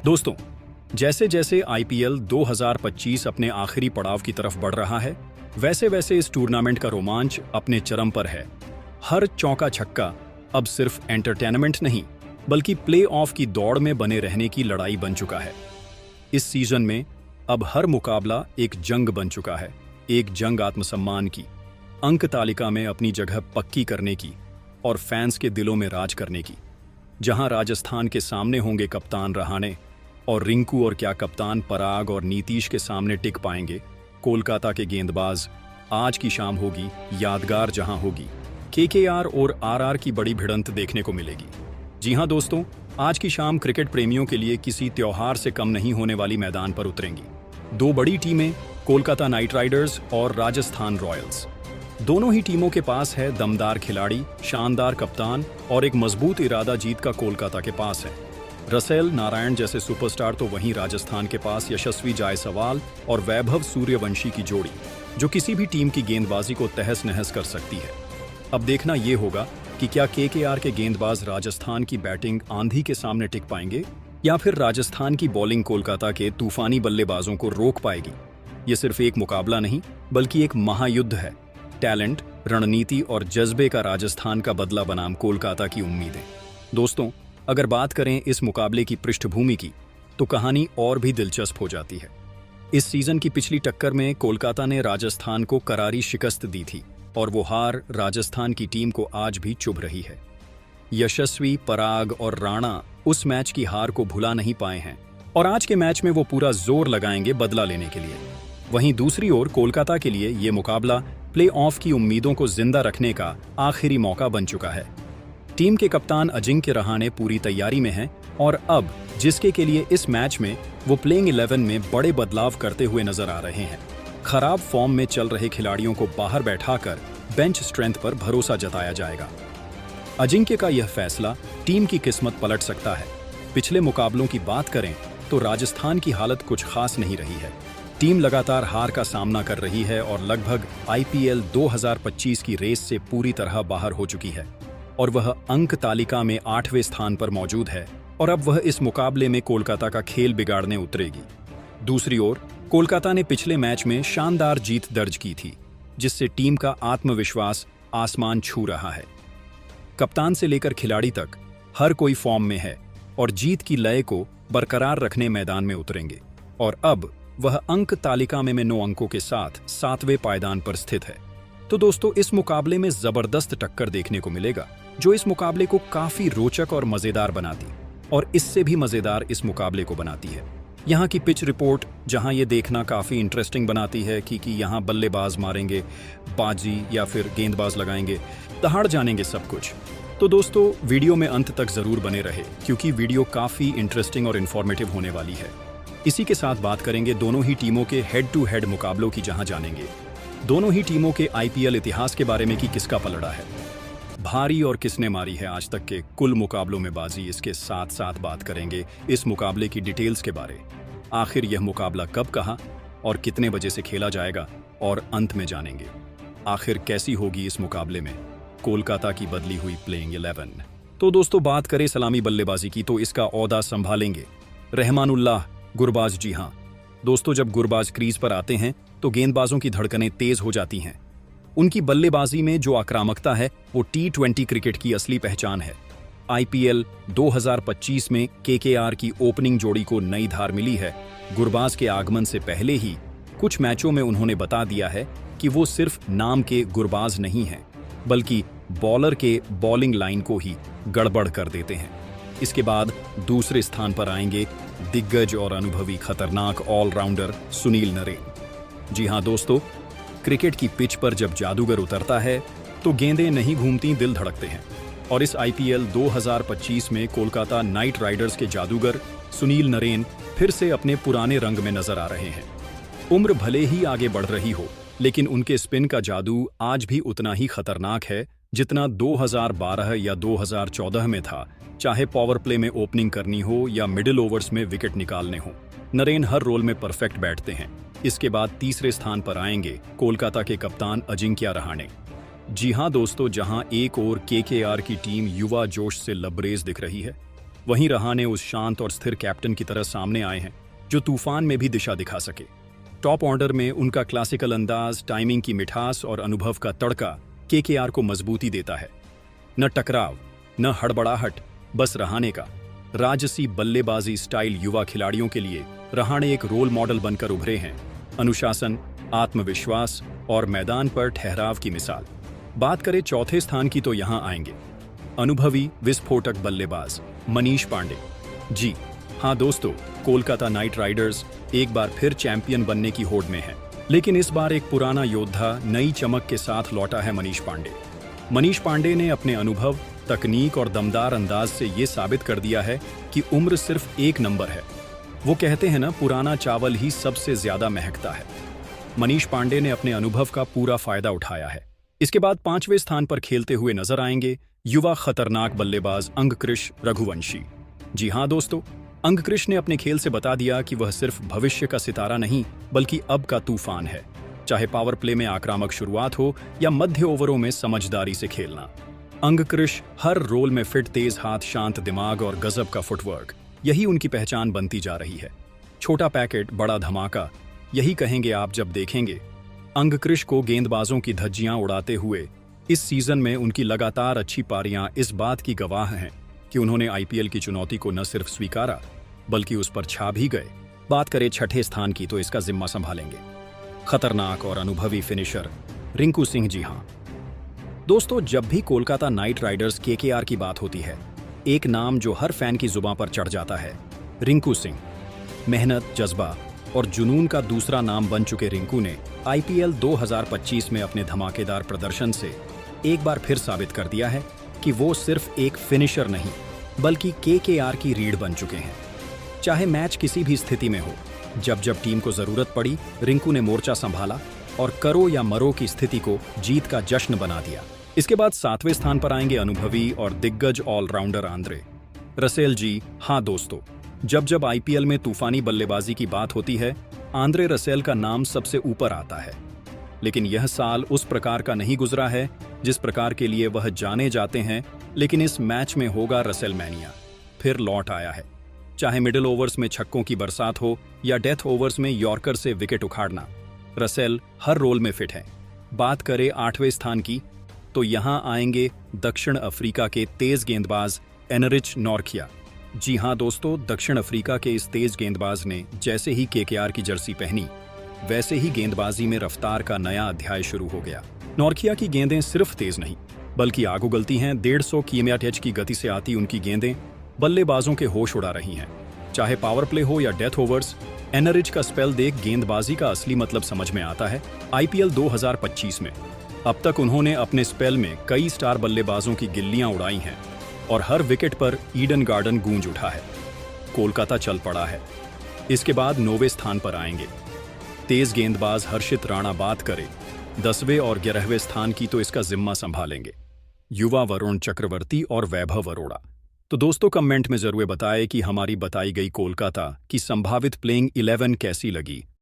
दोस्तों, जैसे जैसे आईपीएल 2025 अपने आखिरी पड़ाव की तरफ बढ़ रहा है, वैसे वैसे इस टूर्नामेंट का रोमांच अपने चरम पर है। हर चौका छक्का अब सिर्फ एंटरटेनमेंट नहीं, बल्कि प्ले ऑफ की दौड़ में बने रहने की लड़ाई बन चुका है। इस सीजन में अब हर मुकाबला एक जंग बन चुका है, एक जंग आत्मसम्मान की, अंक तालिका में अपनी जगह पक्की करने की और फैंस के दिलों में राज करने की। जहां राजस्थान के सामने होंगे कप्तान रहाणे और रिंकू, और क्या कप्तान पराग और नीतीश के सामने टिक पाएंगे कोलकाता के गेंदबाज। आज की शाम होगी यादगार, जहां होगी केकेआर और आरआर की बड़ी भिड़ंत देखने को मिलेगी। जी हां दोस्तों, आज की शाम क्रिकेट प्रेमियों के लिए किसी त्योहार से कम नहीं होने वाली मैदान पर उतरेंगी। दो बड़ी टीमें, कोलकाता नाइट राइडर्स और राजस्थान रॉयल्स। दोनों ही टीमों के पास है दमदार खिलाड़ी, शानदार कप्तान और एक मजबूत इरादा जीत का कोलकाता के पास है। रसेल नारायण जैसे सुपरस्टार तो वहीं राजस्थान के पास यशस्वी जायसवाल और वैभव सूर्यवंशी की जोड़ी, जो किसी भी टीम की गेंदबाजी को तहस नहस कर सकती है। अब देखना यह होगा कि क्या केकेआर के गेंदबाज राजस्थान की बैटिंग आंधी के सामने टिक पाएंगे या फिर राजस्थान की बॉलिंग कोलकाता के तूफानी बल्लेबाजों को रोक पाएगी। ये सिर्फ एक मुकाबला नहीं, बल्कि एक महायुद्ध है। टैलेंट, रणनीति और जज्बे का राजस्थान का बदला बनाम कोलकाता की उम्मीदें। दोस्तों, अगर बात करें इस मुकाबले की पृष्ठभूमि की, तो कहानी और भी दिलचस्प हो जाती है। इस सीजन की पिछली टक्कर में कोलकाता ने राजस्थान को करारी शिकस्त दी थी और वो हार राजस्थान की टीम को आज भी चुभ रही है। यशस्वी, पराग और राणा उस मैच की हार को भुला नहीं पाए हैं और आज के मैच में वो पूरा जोर लगाएंगे बदला लेने के लिए। वहीं दूसरी ओर कोलकाता के लिए ये मुकाबला प्ले ऑफ की उम्मीदों को जिंदा रखने का आखिरी मौका बन चुका है। टीम के कप्तान अजिंक्य रहाणे पूरी तैयारी में हैं और अब जिसके के लिए इस मैच में वो प्लेइंग 11 में बड़े बदलाव करते हुए नजर आ रहे हैं। खराब फॉर्म में चल रहे खिलाड़ियों को बाहर बैठाकर बेंच स्ट्रेंथ पर भरोसा जताया जाएगा। अजिंक्य का यह फैसला टीम की किस्मत पलट सकता है। पिछले मुकाबलों की बात करें तो राजस्थान की हालत कुछ खास नहीं रही है। टीम लगातार हार का सामना कर रही है और लगभग आईपीएल 2025 की रेस से पूरी तरह बाहर हो चुकी है और वह अंक तालिका में 8वें स्थान पर मौजूद है और अब वह इस मुकाबले में कोलकाता का खेल बिगाड़ने उतरेगी। दूसरी ओर कोलकाता ने पिछले मैच में शानदार जीत दर्ज की थी, जिससे टीम का आत्मविश्वास आसमान छू रहा है। कप्तान से लेकर खिलाड़ी तक हर कोई फॉर्म में है और जीत की लय को बरकरार रखने मैदान में उतरेंगे और अब वह अंक तालिका में 9 अंकों के साथ 7वें पायदान पर स्थित है। तो दोस्तों, इस मुकाबले में जबरदस्त टक्कर देखने को मिलेगा, जो इस मुकाबले को काफी रोचक और मजेदार बनाती और इससे भी मजेदार इस मुकाबले को बनाती है यहाँ की पिच रिपोर्ट, जहां ये देखना काफी इंटरेस्टिंग बनाती है कि यहाँ बल्लेबाज मारेंगे बाजी या फिर गेंदबाज लगाएंगे, दहाड़ जानेंगे सब कुछ। तो दोस्तों, वीडियो में अंत तक जरूर बने रहे, क्योंकि वीडियो काफी इंटरेस्टिंग और इन्फॉर्मेटिव होने वाली है। इसी के साथ बात करेंगे दोनों ही टीमों के हेड टू हेड मुकाबलों की, जहां जानेंगे दोनों ही टीमों के आईपीएल इतिहास के बारे में कि किसका पलड़ा है भारी और किसने मारी है आज तक के कुल मुकाबलों में बाजी। इसके साथ साथ बात करेंगे इस मुकाबले की डिटेल्स के बारे, आखिर यह मुकाबला कब, कहां और कितने बजे से खेला जाएगा, और अंत में जानेंगे आखिर कैसी होगी इस मुकाबले में कोलकाता की बदली हुई प्लेइंग 11। तो दोस्तों, बात करें सलामी बल्लेबाजी की, तो इसका ओहदा संभालेंगे रहमानुल्लाह गुरबाज। जी हां दोस्तों, जब गुरबाज क्रीज पर आते हैं तो गेंदबाजों की धड़कनें तेज हो जाती हैं। उनकी बल्लेबाजी में जो आक्रामकता है वो T20 क्रिकेट की असली पहचान है। आईपीएल 2025 में केकेआर की ओपनिंग जोड़ी को नई धार मिली है। गुरबाज के आगमन से पहले ही कुछ मैचों में उन्होंने बता दिया है कि वो सिर्फ नाम के गुरबाज नहीं हैं, बल्कि बॉलर के बॉलिंग लाइन को ही गड़बड़ कर देते हैं। इसके बाद दूसरे स्थान पर आएंगे दिग्गज और अनुभवी खतरनाक ऑलराउंडर सुनील नरेन। जी हां दोस्तों, क्रिकेट की पिच पर जब जादूगर उतरता है तो गेंदें नहीं घूमती, दिल धड़कते हैं। और इस आईपीएल 2025 में कोलकाता नाइट राइडर्स के जादूगर सुनील नरेन फिर से अपने पुराने रंग में नजर आ रहे हैं। उम्र भले ही आगे बढ़ रही हो, लेकिन उनके स्पिन का जादू आज भी उतना ही खतरनाक है जितना 2012 या 2014 में था, चाहे पावर प्ले में ओपनिंग करनी हो या मिडिल ओवर्स में विकेट निकालने हो। नरेन हर रोल में परफेक्ट बैठते हैं। इसके बाद तीसरे स्थान पर आएंगे कोलकाता के कप्तान अजिंक्य रहाणे। जी हां दोस्तों, जहां एक ओर केकेआर की टीम युवा जोश से लबरेज दिख रही है, वहीं रहाणे उस शांत और स्थिर कैप्टन की तरह सामने आए हैं जो तूफान में भी दिशा दिखा सके। टॉप ऑर्डर में उनका क्लासिकल अंदाज, टाइमिंग की मिठास और अनुभव का तड़का केकेआर को मजबूती देता है। न टकराव, न हड़बड़ाहट, बस रहाणे का राजसी बल्लेबाजी स्टाइल। युवा खिलाड़ियों के लिए रहाणे एक रोल मॉडल बनकर उभरे हैं। अनुशासन, आत्मविश्वास और मैदान पर ठहराव की मिसाल। बात करें चौथे स्थान की तो यहां आएंगे अनुभवी विस्फोटक बल्लेबाज मनीष पांडे। जी हाँ दोस्तों, कोलकाता नाइट राइडर्स एक बार फिर चैंपियन बनने की होड़ में है, लेकिन इस बार एक पुराना योद्धा नई चमक के साथ लौटा है मनीष पांडे। मनीष पांडे ने अपने अनुभव, तकनीक और दमदार अंदाज से ये साबित कर दिया है कि उम्र सिर्फ एक नंबर है। वो कहते हैं ना, पुराना चावल ही सबसे ज्यादा महकता है। मनीष पांडे ने अपने अनुभव का पूरा फायदा उठाया है। इसके बाद 5वें स्थान पर खेलते हुए नजर आएंगे युवा खतरनाक बल्लेबाज अंगकृश रघुवंशी। जी हाँ दोस्तों, अंगकृश ने अपने खेल से बता दिया कि वह सिर्फ भविष्य का सितारा नहीं बल्कि अब का तूफान है। चाहे पावर प्ले में आक्रामक शुरुआत हो या मध्य ओवरों में समझदारी से खेलना, अंगकृश हर रोल में फिट, तेज हाथ, शांत दिमाग और गजब का फुटवर्क, यही उनकी पहचान बनती जा रही है। छोटा पैकेट, बड़ा धमाका, यही कहेंगे आप जब देखेंगे अंगकृश को गेंदबाजों की धज्जियां उड़ाते हुए। इस सीजन में उनकी लगातार अच्छी पारियां इस बात की गवाह हैं कि उन्होंने आईपीएल की चुनौती को न सिर्फ स्वीकारा बल्कि उस पर छा भी गए। बात करें छठे स्थान की तो इसका जिम्मा संभालेंगे खतरनाक और अनुभवी फिनिशर रिंकू सिंह। जी हाँ दोस्तों, जब भी कोलकाता नाइट राइडर्स केकेआर की बात होती है, एक नाम जो हर फैन की जुबां पर चढ़ जाता है, रिंकू सिंह। मेहनत, जज्बा और जुनून का दूसरा नाम बन चुके रिंकू ने आईपीएल 2025 में अपने धमाकेदार प्रदर्शन से एक बार फिर साबित कर दिया है कि वो सिर्फ एक फिनिशर नहीं बल्कि केकेआर की रीढ़ बन चुके हैं। चाहे मैच किसी भी स्थिति में हो, जब जब टीम को जरूरत पड़ी, रिंकू ने मोर्चा संभाला और करो या मरो की स्थिति को जीत का जश्न बना दिया। इसके बाद 7वें स्थान पर आएंगे अनुभवी और दिग्गज ऑलराउंडर आंद्रे रसेल। जी हाँ दोस्तों, जब जब आईपीएल में तूफानी बल्लेबाजी की बात होती है, आंद्रे रसेल का नाम सबसे ऊपर आता है। लेकिन यह साल उस प्रकार का नहीं गुजरा है जिस प्रकार के लिए वह जाने जाते हैं, लेकिन इस मैच में होगा रसेलमैनिया फिर लौट आया है। चाहे मिडिल ओवर्स में छक्कों की बरसात हो या डेथ ओवर्स में यॉर्कर से विकेट उखाड़ना, रसेल हर रोल में फिट हैं। बात करें 8वें स्थान की तो यहां आएंगे दक्षिण अफ्रीका के तेज गेंदबाज एनरिच नॉर्किया। जी हां दोस्तों, दक्षिण अफ्रीका के इस तेज गेंदबाज ने जैसे ही केकेआर की जर्सी पहनी, वैसे ही गेंदबाजी में रफ्तार का नया अध्याय शुरू हो गया। नॉर्किया की गेंदें सिर्फ तेज नहीं बल्कि आगू गलती हैं। 150 किमी/h की गति से आती उनकी गेंदें बल्लेबाजों के होश उड़ा रही हैं। चाहे पावर प्ले हो या डेथ ओवर्स, एनरिच का स्पेल देख गेंदबाजी का असली मतलब समझ में आता है। आईपीएल 2025 में अब तक उन्होंने अपने स्पेल में कई स्टार बल्लेबाजों की गिल्लियां उड़ाई हैं और हर विकेट पर ईडन गार्डन गूंज उठा है। कोलकाता चल पड़ा है। इसके बाद 9वें स्थान पर आएंगे तेज गेंदबाज हर्षित राणा। बात करें 10वें और 11वें स्थान की तो इसका जिम्मा संभालेंगे युवा वरुण चक्रवर्ती और वैभव अरोड़ा। तो दोस्तों, कमेंट में जरूर बताएं कि हमारी बताई गई कोलकाता की संभावित प्लेइंग 11 कैसी लगी।